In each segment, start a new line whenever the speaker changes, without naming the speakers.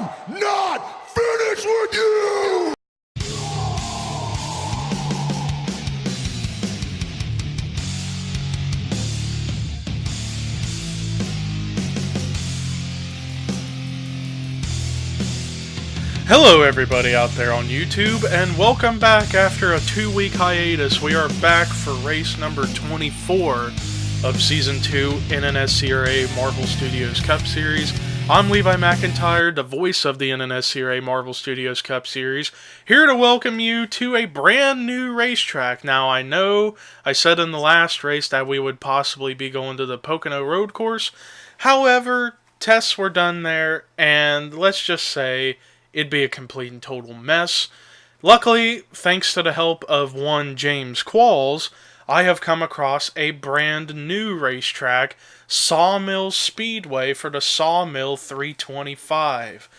I'm not finished with you!
Hello everybody out there on YouTube, and welcome back after a 2-week hiatus. We are back for race number 24 of Season 2 NNSCRA Marvel Studios Cup Series. I'm Levi McIntyre, the voice of the NNSCRA Marvel Studios Cup Series, here to welcome you to a brand new racetrack. Now, I know I said in the last race that we would possibly be going to the Pocono Road Course. However, tests were done there, and let's just say it'd be a complete and total mess. Luckily, thanks to the help of one James Qualls, I have come across a brand new racetrack, Sawmill Speedway, for the Sawmill 325.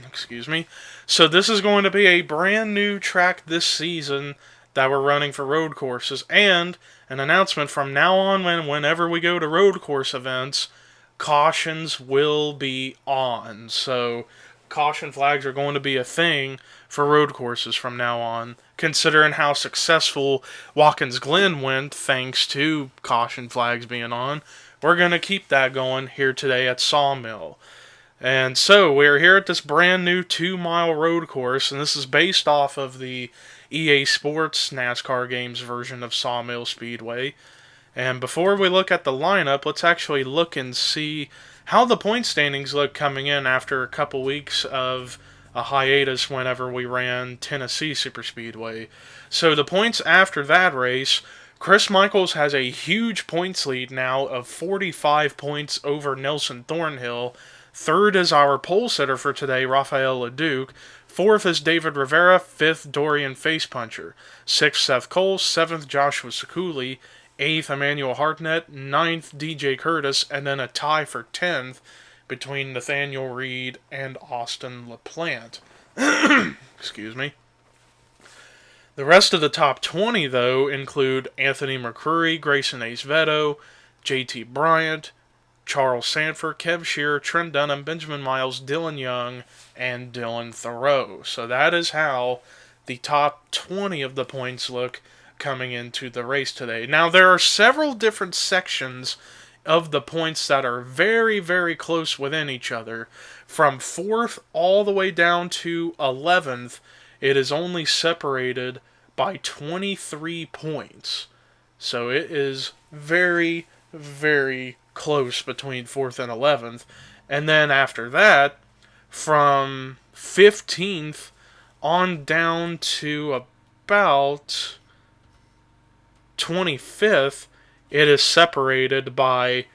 Excuse me. So this is going to be a brand new track this season that we're running for road courses, and an announcement from now on, whenever we go to road course events, cautions will be on. So caution flags are going to be a thing for road courses from now on, considering how successful Watkins Glen went thanks to caution flags being on. We're going to keep that going here today at Sawmill. And so we're here at this brand new 2-mile road course, and this is based off of the EA Sports NASCAR games version of Sawmill Speedway. And before we look at the lineup, let's actually look and see how the point standings look coming in after a couple weeks of a hiatus whenever we ran Tennessee Superspeedway. So the points after that race, Chris Michaels has a huge points lead now of 45 points over Nelson Thornhill. Third is our pole sitter for today, Rafael LeDuc. Fourth is David Rivera. Fifth, Dorian Facepuncher. Sixth, Seth Cole. Seventh, Joshua Sekuli. 8th, Emmanuel Hartnett, 9th, DJ Curtis, and then a tie for 10th between Nathaniel Reed and Austin LaPlante. Excuse me. The rest of the top 20, though, include Anthony McCrory, Grayson Acevedo, JT Bryant, Charles Sanford, Kev Shearer, Trent Dunham, Benjamin Miles, Dylan Young, and Dylan Thoreau. So that is how the top 20 of the points look coming into the race today. Now, there are several different sections of the points that are very, very close within each other. From 4th all the way down to 11th, it is only separated by 23 points. So it is very, very close between 4th and 11th. And then after that, from 15th on down to about 25th, it is separated by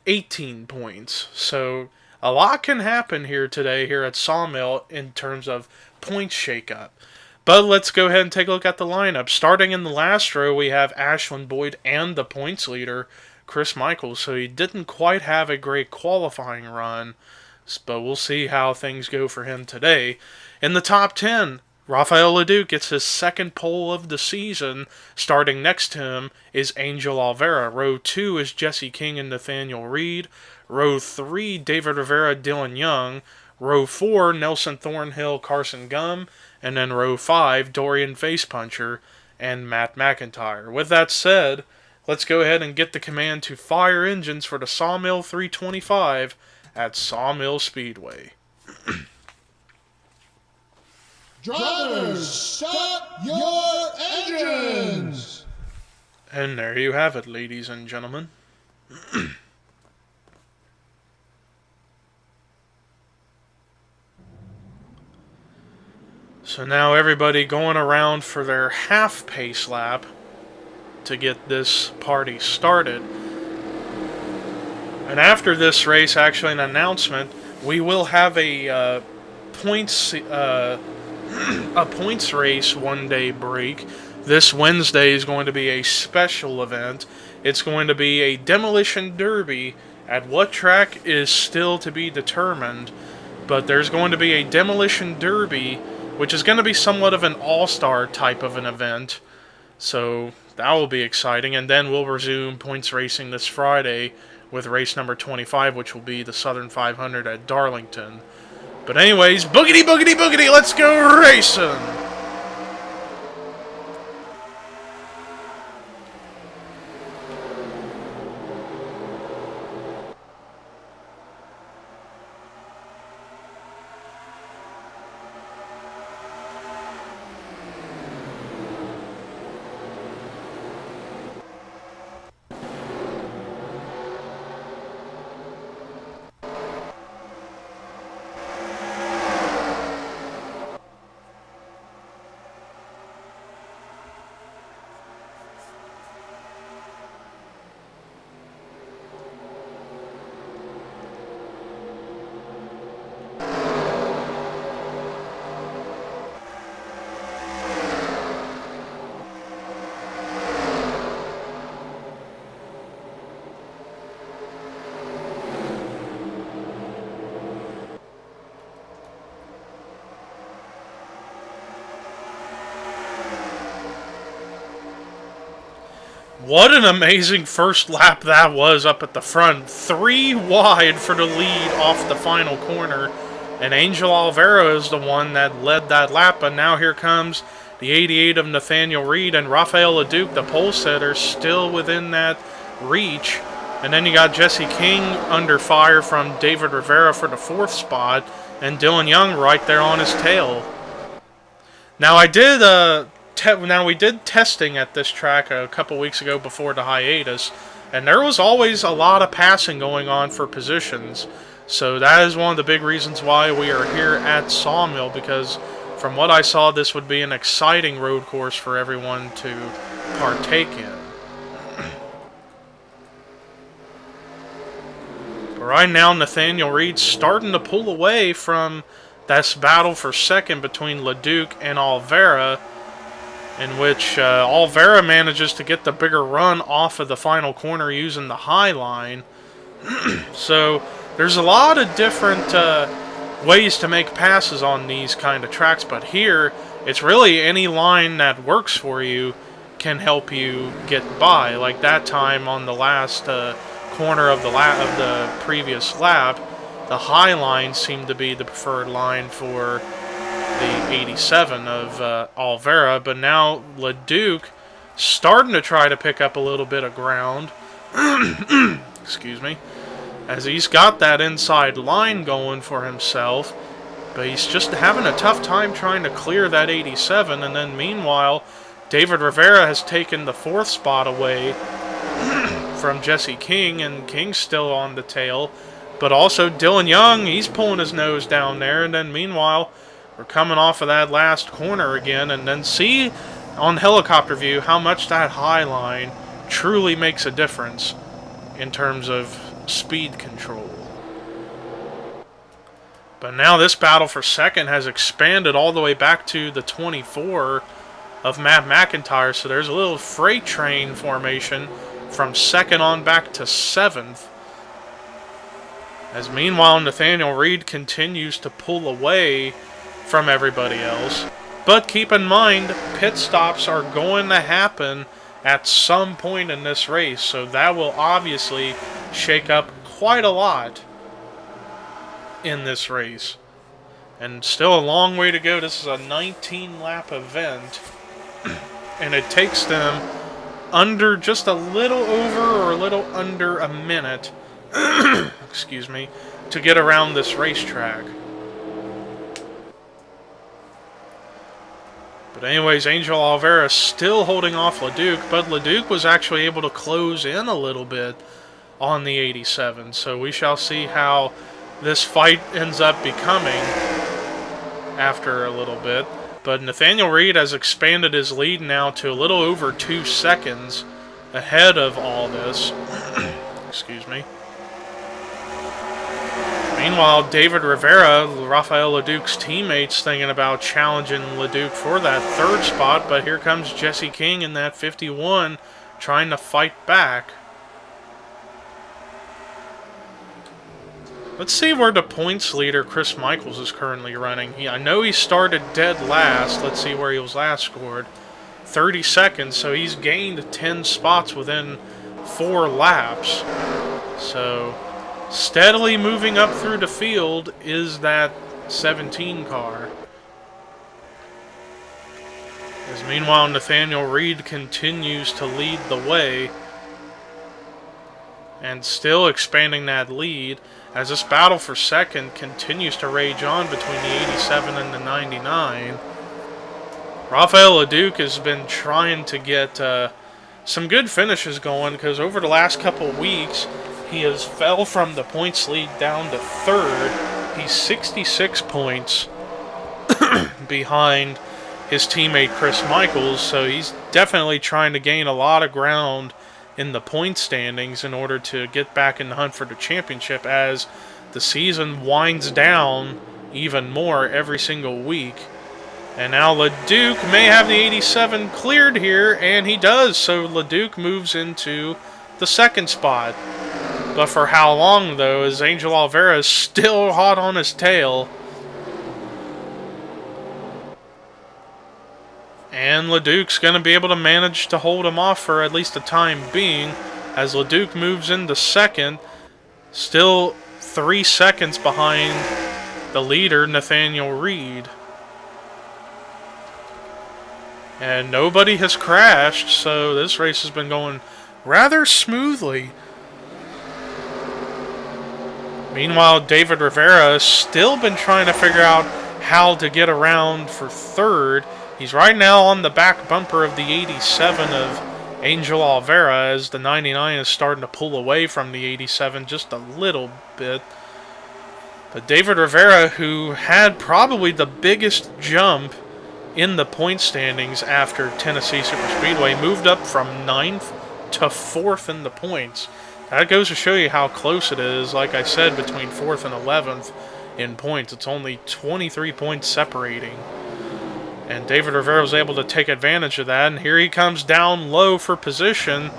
18 points. So a lot can happen here today here at Sawmill in terms of points shakeup. But let's go ahead and take a look at the lineup. Starting in the last row, we have Ashlyn Boyd and the points leader, Chris Michaels. So he didn't quite have a great qualifying run, but we'll see how things go for him today. In the top 10, Rafael LeDuc gets his second pole of the season. Starting next to him is Angel Alvera. Row 2 is Jesse King and Nathaniel Reed. Row 3, David Rivera, Dylan Young. Row 4, Nelson Thornhill, Carson Gum. And then row 5, Dorian Facepuncher and Matt McIntyre. With that said, let's go ahead and get the command to fire engines for the Sawmill 325 at Sawmill Speedway.
Drivers, start your engines!
And there you have it, ladies and gentlemen. So now everybody going around for their half pace lap to get this party started. And after this race, actually an announcement, we will have a points race one-day break. This Wednesday is going to be a special event. It's going to be a demolition derby. At what track is still to be determined, but there's going to be a demolition derby, which is going to be somewhat of an all-star type of an event. So that will be exciting, and then we'll resume points racing this Friday with race number 25, which will be the Southern 500 at Darlington. But anyways, boogity, boogity, boogity, let's go racing! What an amazing first lap that was up at the front. 3 wide for the lead off the final corner. And Angel Alvaro is the one that led that lap. But now here comes the 88 of Nathaniel Reed and Rafael LeDuc, the pole setter, still within that reach. And then you got Jesse King under fire from David Rivera for the 4th spot. And Dylan Young right there on his tail. Now we did testing at this track a couple weeks ago before the hiatus, and there was always a lot of passing going on for positions. So that is one of the big reasons why we are here at Sawmill, because from what I saw, this would be an exciting road course for everyone to partake in. But right now, Nathaniel Reed's starting to pull away from this battle for second between LeDuc and Alvera, in which Alvera manages to get the bigger run off of the final corner using the high line. So there's a lot of different ways to make passes on these kind of tracks, but here it's really any line that works for you can help you get by. Like that time on the last corner of the previous lap, the high line seemed to be the preferred line for the 87 of Alvera, but now LeDuc starting to try to pick up a little bit of ground. Excuse me. As he's got that inside line going for himself, but he's just having a tough time trying to clear that 87, and then meanwhile, David Rivera has taken the 4th spot away from Jesse King, and King's still on the tail, but also Dylan Young, he's pulling his nose down there, and then meanwhile, we're coming off of that last corner again, and then see on helicopter view how much that high line truly makes a difference in terms of speed control. But now this battle for second has expanded all the way back to the 24 of Matt McIntyre, so there's a little freight train formation from second on back to 7th. As meanwhile, Nathaniel Reed continues to pull away from everybody else. But keep in mind, pit stops are going to happen at some point in this race, so that will obviously shake up quite a lot in this race. And still a long way to go. This is a 19-lap event, and it takes them under just a little over or a little under a minute excuse me, to get around this racetrack. But anyways, Angel Alvera still holding off LeDuc, but LeDuc was actually able to close in a little bit on the 87. So we shall see how this fight ends up becoming after a little bit. But Nathaniel Reed has expanded his lead now to a little over 2 seconds ahead of all this. Excuse me. Meanwhile, David Rivera, Rafael LeDuc's teammates, thinking about challenging LeDuc for that 3rd spot, but here comes Jesse King in that 51 trying to fight back. Let's see where the points leader, Chris Michaels, is currently running. I know he started dead last. Let's see where he was last scored. 30 seconds, so he's gained 10 spots within 4 laps. So, steadily moving up through the field is that 17 car. As meanwhile, Nathaniel Reed continues to lead the way and still expanding that lead as this battle for second continues to rage on between the 87 and the 99. Rafael Leduc has been trying to get some good finishes going because over the last couple of weeks he has fell from the points lead down to third. He's 66 points behind his teammate Chris Michaels, so he's definitely trying to gain a lot of ground in the point standings in order to get back in the hunt for the championship as the season winds down even more every single week. And now Leduc may have the 87 cleared here, and he does, so Leduc moves into the second spot. But for how long, though, as Angel Oliveira is still hot on his tail. And Leduc's going to be able to manage to hold him off for at least the time being, as Leduc moves into second, still 3 seconds behind the leader, Nathaniel Reed. And nobody has crashed, so this race has been going rather smoothly. Meanwhile, David Rivera has still been trying to figure out how to get around for third. He's right now on the back bumper of the 87 of Angel Oliveira as the 99 is starting to pull away from the 87 just a little bit. But David Rivera, who had probably the biggest jump in the point standings after Tennessee Superspeedway, moved up from 9th to 4th in the points. That goes to show you how close it is. Like I said, between 4th and 11th in points, it's only 23 points separating. And David Rivera was able to take advantage of that. And here he comes down low for position.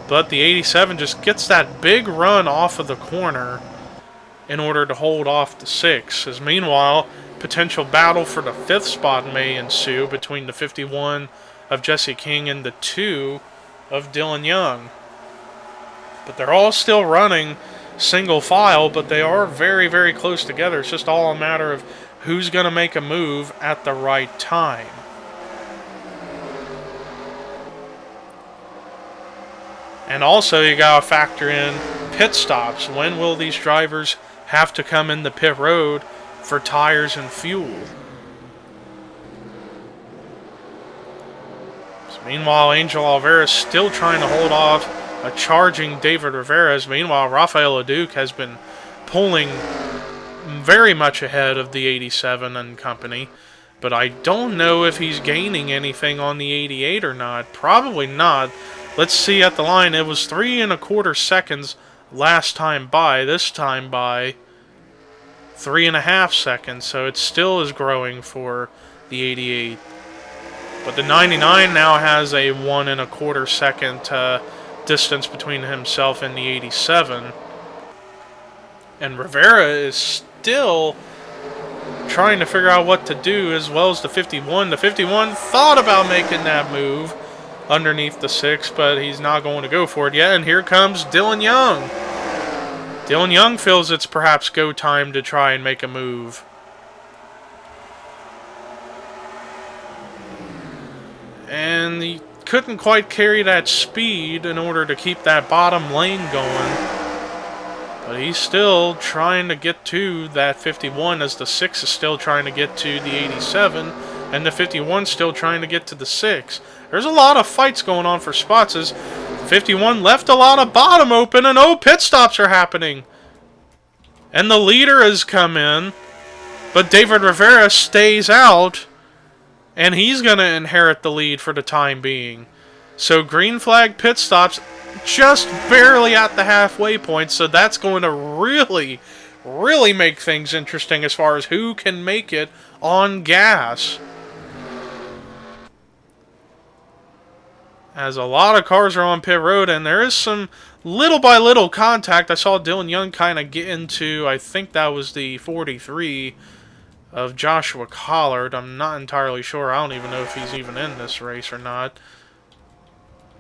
But the 87 just gets that big run off of the corner in order to hold off the 6. As meanwhile, potential battle for the 5th spot may ensue between the 51 of Jesse King and the 2 of Dylan Young. But they're all still running single file, but they are very, very close together. It's just all a matter of who's going to make a move at the right time. And also you got to factor in pit stops. When will these drivers have to come in the pit road for tires and fuel? So meanwhile, Angel Oliveira is still trying to hold off a charging David Rivera. Meanwhile, Rafael Leduc has been pulling very much ahead of the 87 and company, but I don't know if he's gaining anything on the 88 or not. Probably not. Let's see at the line. It was 3 1/4 seconds last time by. This time by 3 1/2 seconds, so it still is growing for the 88. But the 99 now has a 1 1/4 second distance between himself and the 87. And Rivera is still trying to figure out what to do, as well as the 51. The 51 thought about making that move underneath the 6, but he's not going to go for it yet. And here comes Dylan Young. Dylan Young feels it's perhaps go time to try and make a move. And he couldn't quite carry that speed in order to keep that bottom lane going. But he's still trying to get to that 51, as the 6 is still trying to get to the 87, and the 51 still trying to get to the 6. There's a lot of fights going on for spots, as 51 left a lot of bottom open, and pit stops are happening. And the leader has come in, but David Rivera stays out, and he's going to inherit the lead for the time being. So green flag pit stops just barely at the halfway point, so that's going to really, really make things interesting as far as who can make it on gas. As a lot of cars are on pit road, and there is some little by little contact. I saw Dylan Young kind of get into, I think that was the 43 of Joshua Collard. I'm not entirely sure. I don't even know if he's even in this race or not.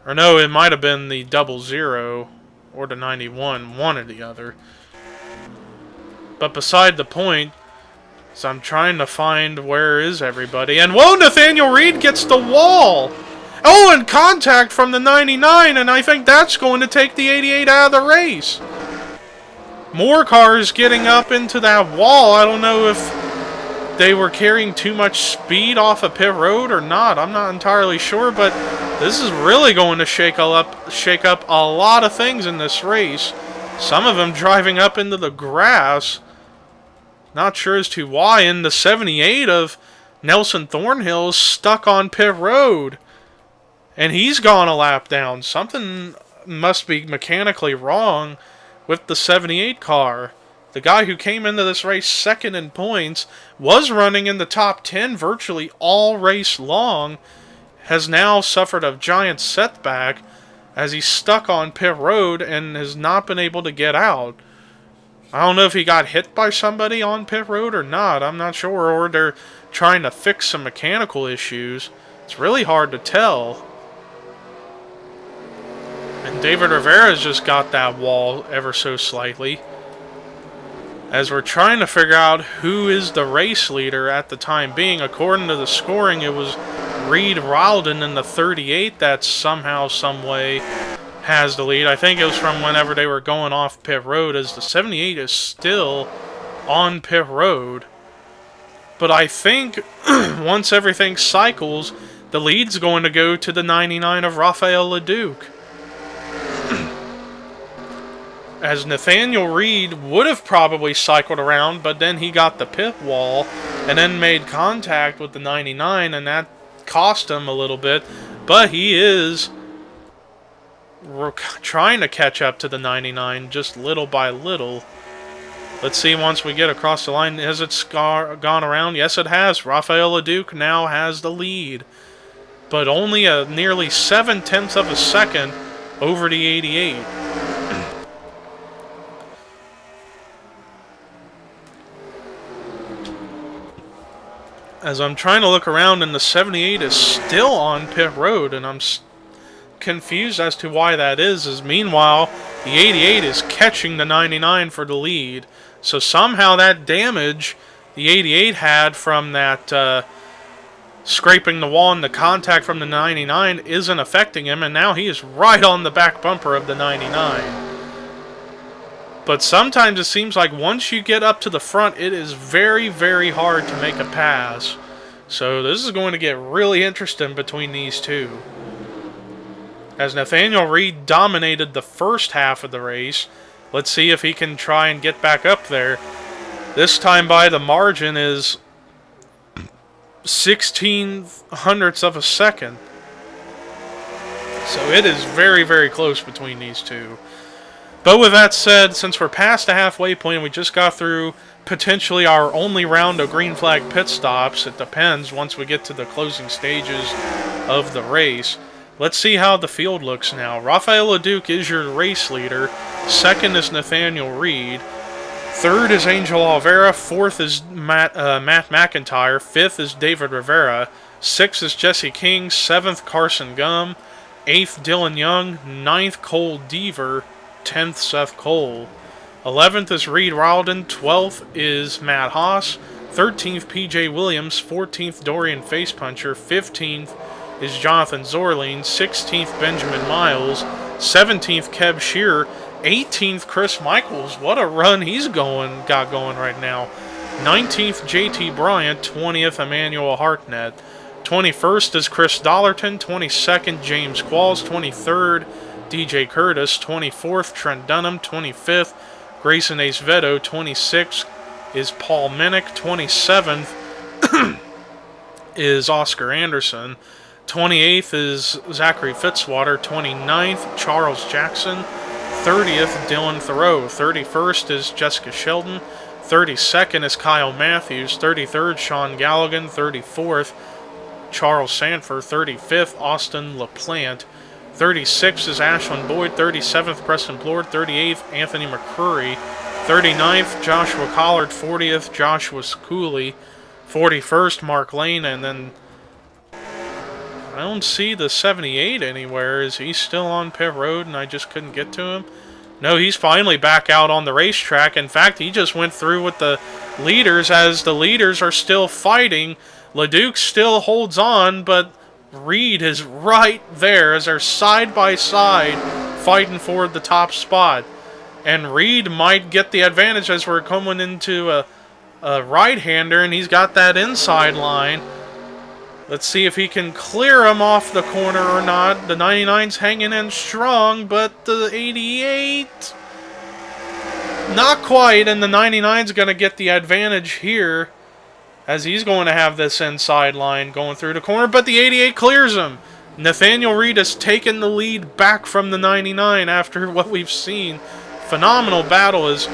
Or no, it might have been the 00, or the 91, one or the other. But beside the point, so I'm trying to find where is everybody. And whoa, Nathaniel Reed gets the wall! Oh, and contact from the 99, and I think that's going to take the 88 out of the race. More cars getting up into that wall. I don't know if they were carrying too much speed off of pit road or not. I'm not entirely sure, but this is really going to shake up a lot of things in this race. Some of them driving up into the grass. Not sure as to why. And the 78 of Nelson Thornhill is stuck on pit road. And he's gone a lap down. Something must be mechanically wrong with the 78 car. The guy who came into this race second in points, was running in the top 10 virtually all race long, has now suffered a giant setback as he's stuck on pit road and has not been able to get out. I don't know if he got hit by somebody on pit road or not. I'm not sure. Or they're trying to fix some mechanical issues. It's really hard to tell. And David Rivera's just got that wall ever so slightly. As we're trying to figure out who is the race leader at the time being. According to the scoring, it was Reed Ralden in the 38 that somehow, some way has the lead. I think it was from whenever they were going off pit road, as the 78 is still on pit road. But I think once everything cycles, the lead's going to go to the 99 of Raphael LeDuc. As Nathaniel Reed would have probably cycled around, but then he got the pit wall and then made contact with the 99, and that cost him a little bit. But he is trying to catch up to the 99 just little by little. Let's see once we get across the line. Has it gone around? Yes, it has. Raphael LeDuc now has the lead. But only a nearly 7/10 of a second over the 88. As I'm trying to look around, and the 78 is still on pit road, and I'm confused as to why that is meanwhile, the 88 is catching the 99 for the lead. So somehow that damage the 88 had from that scraping the wall and the contact from the 99 isn't affecting him, and now he is right on the back bumper of the 99. But sometimes it seems like once you get up to the front, it is very, very hard to make a pass. So this is going to get really interesting between these two. As Nathaniel Reed dominated the first half of the race, let's see if he can try and get back up there. This time by the margin is 16/100ths of a second. So it is very, very close between these two. But with that said, since we're past the halfway point, we just got through potentially our only round of green flag pit stops. It depends once we get to the closing stages of the race. Let's see how the field looks now. Raphael LeDuc is your race leader. Second is Nathaniel Reed. Third is Angel Oliveira. Fourth is Matt McIntyre. Fifth is David Rivera. Sixth is Jesse King. Seventh, Carson Gum. Eighth, Dylan Young. Ninth, Cole Deaver. 10th, Seth Cole. 11th is Reed Ralden. 12th is Matt Haas. 13th, PJ Williams. 14th, Dorian Facepuncher. 15th is Jonathan Zorline. 16th, Benjamin Miles. 17th, Kev Shearer. 18th, Chris Michaels. What a run he's got going right now. 19th, JT Bryant. 20th, Emmanuel Hartnett. 21st is Chris Dollarton. 22nd, James Qualls. 23rd, DJ Curtis. 24th, Trent Dunham. 25th, Grayson Acevedo. 26th is Paul Minnick. 27th is Oscar Anderson. 28th is Zachary Fitzwater. 29th, Charles Jackson. 30th, Dylan Thoreau. 31st is Jessica Sheldon. 32nd is Kyle Matthews. 33rd, Sean Galligan. 34th, Charles Sanford. 35th, Austin LaPlante. 36th is Ashlyn Boyd. 37th, Preston Plord. 38th, Anthony McCrory. 39th, Joshua Collard. 40th, Joshua Cooley. 41st, Mark Lane. And then I don't see the 78 anywhere. Is he still on pit road and I just couldn't get to him? No, he's finally back out on the racetrack. In fact, he just went through with the leaders as the leaders are still fighting. LeDuc still holds on, but Reed is right there as they're side by side fighting for the top spot. And Reed might get the advantage as we're coming into a right-hander, and he's got that inside line. Let's see if he can clear him off the corner or not. The 99's hanging in strong, but the 88... not quite, and the 99's going to get the advantage here as he's going to have this inside line going through the corner, but the 88 clears him. Nathaniel Reed has taken the lead back from the 99 after what we've seen. Phenomenal battle as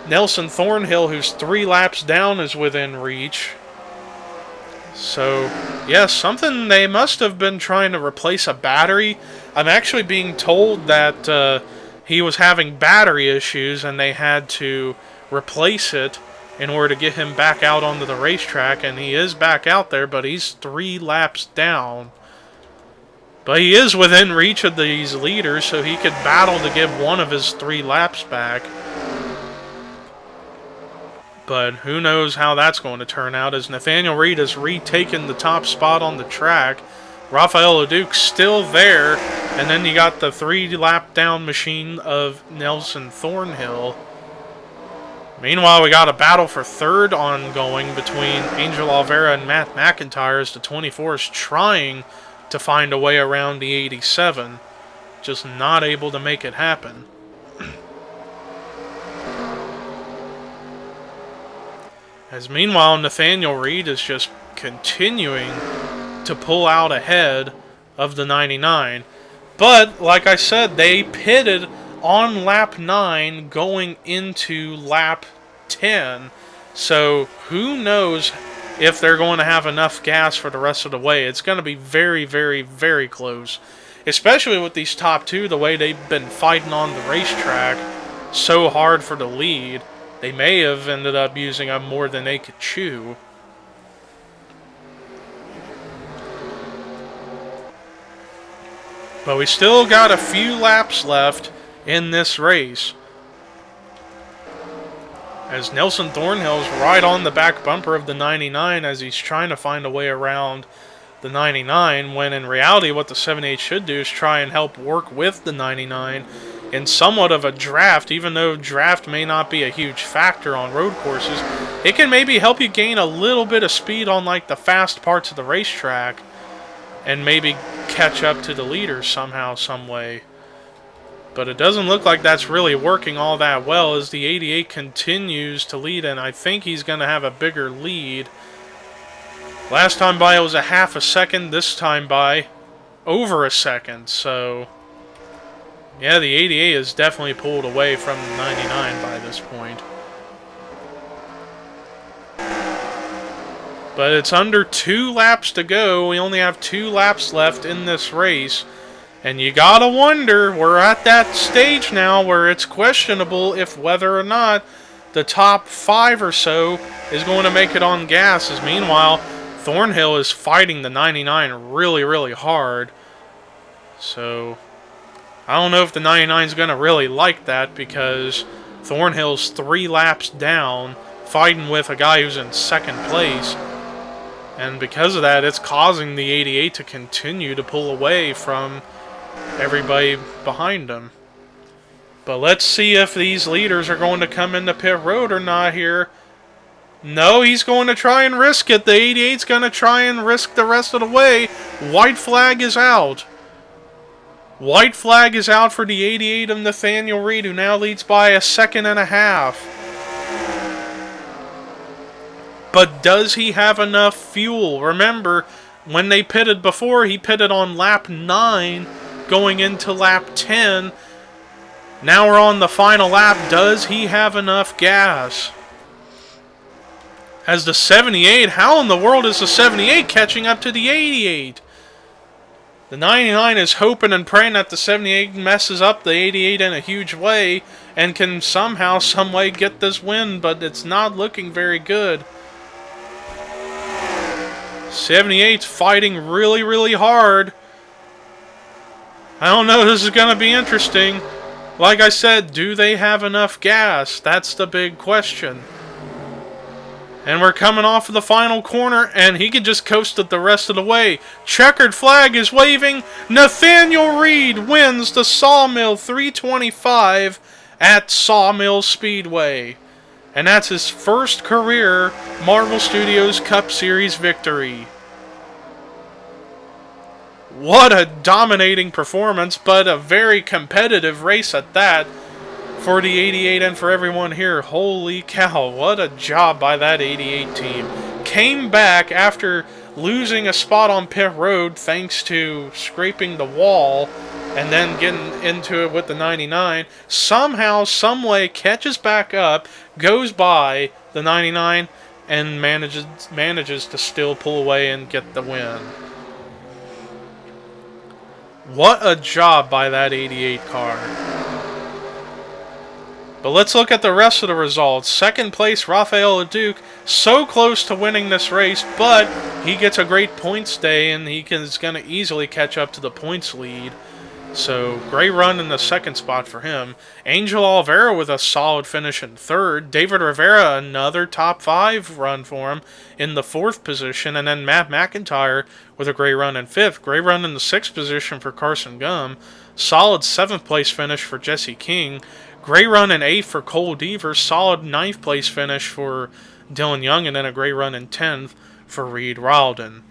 Nelson Thornhill, who's 3 laps down, is within reach. So, yes, something they must have been trying to replace a battery. I'm actually being told that he was having battery issues and they had to replace it in order to get him back out onto the racetrack. And he is back out there, but he's 3 laps down. But he is within reach of these leaders, so he could battle to give one of his 3 laps back. But who knows how that's going to turn out as Nathaniel Reed has retaken the top spot on the track. Rafael LeDuc's still there. And then you got the 3-lap down machine of Nelson Thornhill. Meanwhile, we got a battle for third ongoing between Angel Alvera and Matt McIntyre as the 24 is trying to find a way around the 87. Just not able to make it happen. As meanwhile, Nathaniel Reed is just continuing to pull out ahead of the 99. But, like I said, they pitted on lap 9 going into lap 10. So, who knows if they're going to have enough gas for the rest of the way. It's going to be very, very, very close. Especially with these top 2, the way they've been fighting on the racetrack so hard for the lead. They may have ended up using up more than they could chew. But we still got a few laps left in this race. As Nelson Thornhill's right on the back bumper of the 99 as he's trying to find a way around the 99, when in reality what the 78 should do is try and help work with the 99 in somewhat of a draft. Even though draft may not be a huge factor on road courses, it can maybe help you gain a little bit of speed on like the fast parts of the racetrack and maybe catch up to the leaders somehow, some way. But it doesn't look like that's really working all that well as the 88 continues to lead, and I think he's going to have a bigger lead. Last time by it was a half a second, this time by over a second, so yeah, the 88 is definitely pulled away from the 99 by this point. But it's under 2 laps to go. We only have 2 laps left in this race. And you gotta wonder, we're at that stage now where it's questionable if whether or not the top 5 or so is going to make it on gas. As meanwhile, Thornhill is fighting the 99 really, really hard. So I don't know if the 99 is going to really like that, because Thornhill's 3 laps down, fighting with a guy who's in second place. And because of that, it's causing the 88 to continue to pull away from everybody behind him. But let's see if these leaders are going to come into pit road or not here. No, he's going to try and risk it. The 88's going to try and risk the rest of the way. White flag is out. White flag is out for the 88 of Nathaniel Reed, who now leads by a second and a half. But does he have enough fuel? Remember, when they pitted before, he pitted on lap 9 going into lap 10. Now we're on the final lap. Does he have enough gas? As the 78, how in the world is the 78 catching up to the 88? The 99 is hoping and praying that the 78 messes up the 88 in a huge way and can somehow, some way get this win, but it's not looking very good. 78's fighting really, really hard. I don't know, this is going to be interesting. Like I said, do they have enough gas? That's the big question. And we're coming off of the final corner, and he can just coast it the rest of the way. Checkered flag is waving. Nathaniel Reed wins the Sawmill 325 at Sawmill Speedway. And that's his first career Marvel Studios Cup Series victory. What a dominating performance, but a very competitive race at that. For the 88 and for everyone here, holy cow, what a job by that 88 team. Came back after losing a spot on pit road thanks to scraping the wall and then getting into it with the 99. Somehow, someway catches back up, goes by the 99, and manages to still pull away and get the win. What a job by that 88 car. But let's look at the rest of the results. Second place, Rafael Leduc, so close to winning this race, but he gets a great points day, and is going to easily catch up to the points lead. So, great run in the second spot for him. Angel Oliveira with a solid finish in third. David Rivera, another top 5 run for him in the 4th position. And then Matt McIntyre with a great run in 5th. Great run in the 6th position for Carson Gum. Solid 7th place finish for Jesse King. Great run in 8th for Cole Devers. Solid 9th place finish for Dylan Young. And then a great run in 10th for Reed Ralden.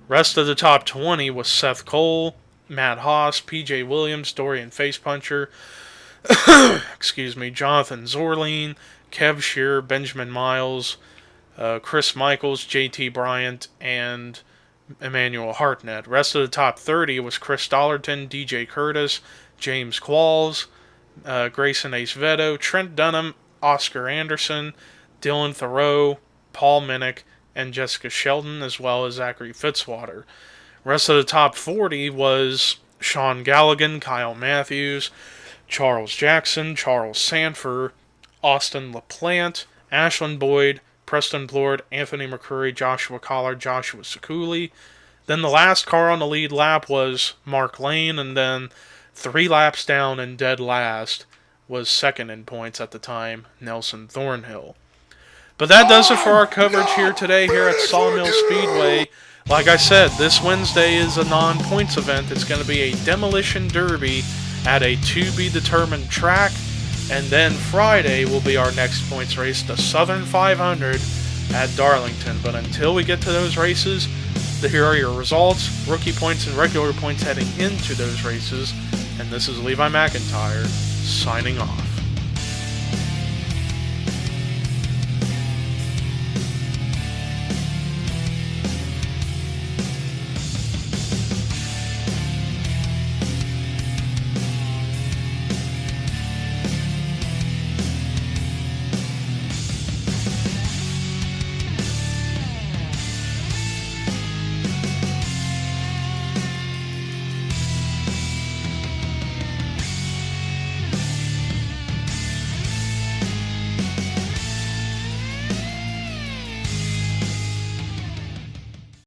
Rest of the top 20 was Seth Cole, Matt Haas, PJ Williams, Dorian Facepuncher, excuse me, Jonathan Zorleen, Kev Shearer, Benjamin Miles, Chris Michaels, JT Bryant, and Emmanuel Hartnett. Rest of the top 30 was Chris Dollarton, DJ Curtis, James Qualls, Grayson Acevedo, Trent Dunham, Oscar Anderson, Dylan Thoreau, Paul Minnick, and Jessica Sheldon, as well as Zachary Fitzwater. Rest of the top 40 was Sean Galligan, Kyle Matthews, Charles Jackson, Charles Sanford, Austin LaPlante, Ashlyn Boyd, Preston Blord, Anthony McCurry, Joshua Collard, Joshua Sekuli. Then the last car on the lead lap was Mark Lane, and then 3 laps down and dead last was second in points at the time, Nelson Thornhill. But that does it for our coverage here today here at Sawmill Speedway. Like I said, this Wednesday is a non-points event. It's going to be a demolition derby at a to-be-determined track. And then Friday will be our next points race, the Southern 500 at Darlington. But until we get to those races, here are your results, rookie points and regular points heading into those races. And this is Levi McIntyre signing off.